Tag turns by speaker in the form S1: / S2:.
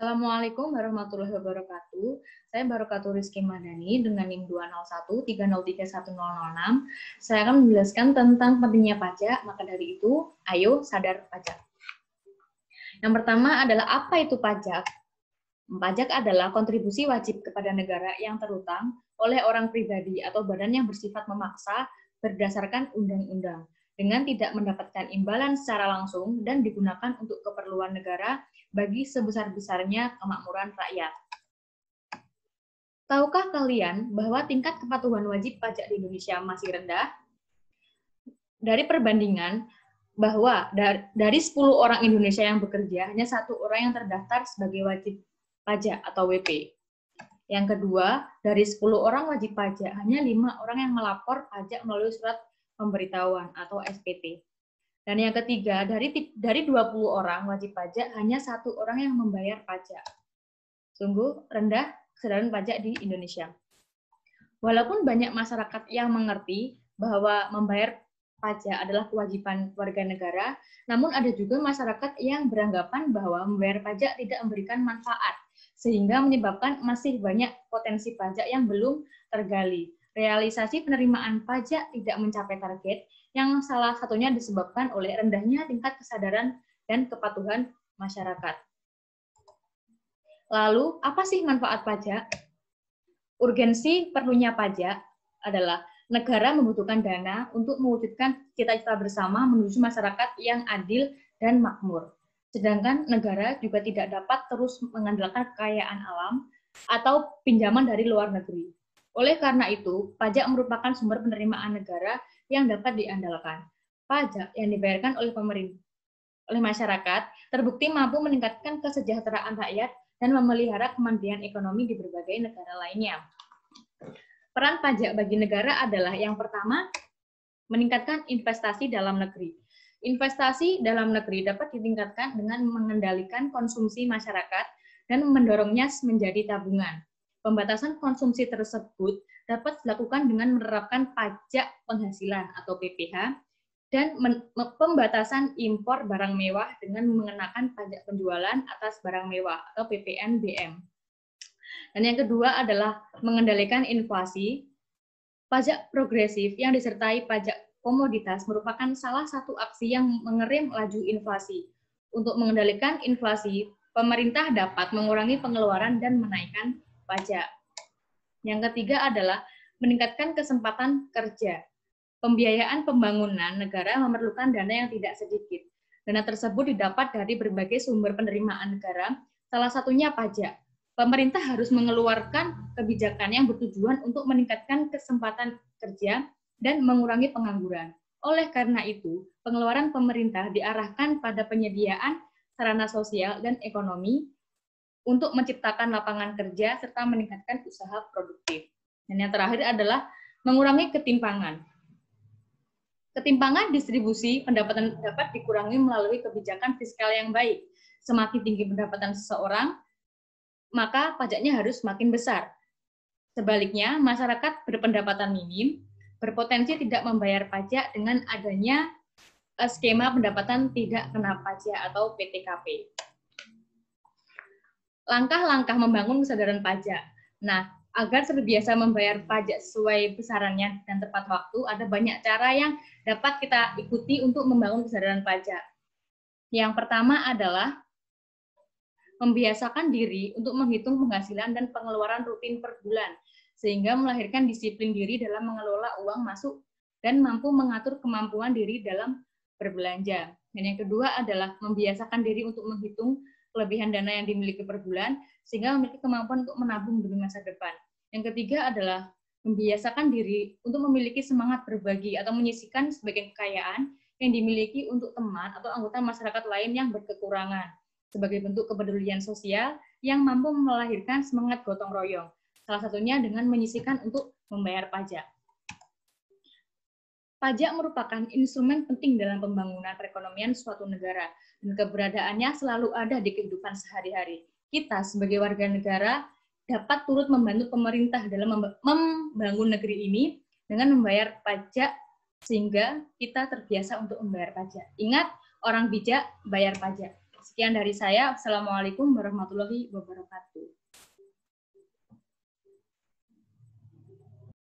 S1: Assalamualaikum warahmatullahi wabarakatuh. Saya Barokatul Rizky Madani dengan NIM 201303106. Saya akan menjelaskan tentang pentingnya pajak, maka dari itu, ayo sadar pajak. Yang pertama adalah apa itu pajak? Pajak adalah kontribusi wajib kepada negara yang terutang oleh orang pribadi atau badan yang bersifat memaksa berdasarkan undang-undang dengan tidak mendapatkan imbalan secara langsung dan digunakan untuk keperluan negara bagi sebesar-besarnya kemakmuran rakyat. Tahukah kalian bahwa tingkat kepatuhan wajib pajak di Indonesia masih rendah? Dari perbandingan bahwa dari 10 orang Indonesia yang bekerja, hanya 1 orang yang terdaftar sebagai wajib pajak atau WP. Yang kedua, dari 10 orang wajib pajak, hanya 5 orang yang melapor pajak melalui surat pemberitahuan atau SPT. Dan yang ketiga, dari 20 orang wajib pajak, hanya 1 orang yang membayar pajak. Sungguh rendah kesadaran pajak di Indonesia. Walaupun banyak masyarakat yang mengerti bahwa membayar pajak adalah kewajiban warga negara, namun ada juga masyarakat yang beranggapan bahwa membayar pajak tidak memberikan manfaat, sehingga menyebabkan masih banyak potensi pajak yang belum tergali. Realisasi penerimaan pajak tidak mencapai target, yang salah satunya disebabkan oleh rendahnya tingkat kesadaran dan kepatuhan masyarakat. Lalu, apa sih manfaat pajak? Urgensi perlunya pajak adalah negara membutuhkan dana untuk mewujudkan cita-cita bersama menuju masyarakat yang adil dan makmur. Sedangkan negara juga tidak dapat terus mengandalkan kekayaan alam atau pinjaman dari luar negeri. Oleh karena itu, pajak merupakan sumber penerimaan negara yang dapat diandalkan. Pajak yang dibayarkan oleh masyarakat terbukti mampu meningkatkan kesejahteraan rakyat dan memelihara kemandirian ekonomi di berbagai negara lainnya. Peran pajak bagi negara adalah yang pertama, meningkatkan investasi dalam negeri. Investasi dalam negeri dapat ditingkatkan dengan mengendalikan konsumsi masyarakat dan mendorongnya menjadi tabungan. Pembatasan konsumsi tersebut dapat dilakukan dengan menerapkan pajak penghasilan atau PPh dan pembatasan impor barang mewah dengan mengenakan pajak penjualan atas barang mewah atau PPNBM. Dan yang kedua adalah mengendalikan inflasi. Pajak progresif yang disertai pajak komoditas merupakan salah satu aksi yang mengerem laju inflasi. Untuk mengendalikan inflasi, pemerintah dapat mengurangi pengeluaran dan menaikkan pajak. Yang ketiga adalah meningkatkan kesempatan kerja. Pembiayaan pembangunan negara memerlukan dana yang tidak sedikit. Dana tersebut didapat dari berbagai sumber penerimaan negara, salah satunya pajak. Pemerintah harus mengeluarkan kebijakan yang bertujuan untuk meningkatkan kesempatan kerja dan mengurangi pengangguran. Oleh karena itu, pengeluaran pemerintah diarahkan pada penyediaan sarana sosial dan ekonomi untuk menciptakan lapangan kerja serta meningkatkan usaha produktif. Dan yang terakhir adalah mengurangi ketimpangan. Ketimpangan distribusi pendapatan dapat dikurangi melalui kebijakan fiskal yang baik. Semakin tinggi pendapatan seseorang, maka pajaknya harus semakin besar. Sebaliknya, masyarakat berpendapatan minim berpotensi tidak membayar pajak dengan adanya skema pendapatan tidak kena pajak atau PTKP. Langkah-langkah membangun kesadaran pajak. Nah, agar terbiasa membayar pajak sesuai besarannya dan tepat waktu, ada banyak cara yang dapat kita ikuti untuk membangun kesadaran pajak. Yang pertama adalah membiasakan diri untuk menghitung penghasilan dan pengeluaran rutin per bulan, sehingga melahirkan disiplin diri dalam mengelola uang masuk dan mampu mengatur kemampuan diri dalam berbelanja. Dan yang kedua adalah membiasakan diri untuk menghitung kelebihan dana yang dimiliki per bulan, sehingga memiliki kemampuan untuk menabung demi masa depan. Yang ketiga adalah membiasakan diri untuk memiliki semangat berbagi atau menyisihkan sebagian kekayaan yang dimiliki untuk teman atau anggota masyarakat lain yang berkekurangan, sebagai bentuk kepedulian sosial yang mampu melahirkan semangat gotong royong, salah satunya dengan menyisihkan untuk membayar pajak. Pajak merupakan instrumen penting dalam pembangunan perekonomian suatu negara, dan keberadaannya selalu ada di kehidupan sehari-hari. Kita sebagai warga negara dapat turut membantu pemerintah dalam membangun negeri ini dengan membayar pajak, sehingga kita terbiasa untuk membayar pajak. Ingat, orang bijak bayar pajak. Sekian dari saya. Assalamualaikum warahmatullahi wabarakatuh.